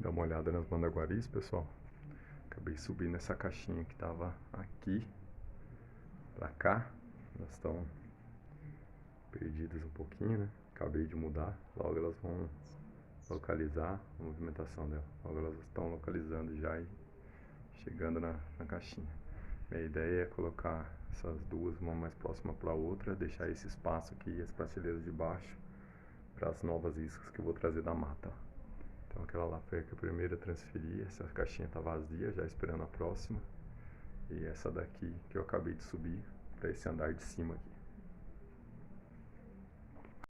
Dá uma olhada nas mandaguaris, pessoal. Acabei subindo essa caixinha que tava aqui pra cá. Elas estão perdidas um pouquinho, né? Acabei de mudar. Logo elas vão localizar a movimentação dela. Logo elas estão localizando já e chegando na caixinha. Minha ideia é colocar essas duas, uma mais próxima para a outra, deixar esse espaço aqui, as prateleiras de baixo, para as novas iscas que eu vou trazer da mata. Então aquela lá foi a que eu primeiro transferi, essa caixinha está vazia, já esperando a próxima. E essa daqui que eu acabei de subir para esse andar de cima aqui.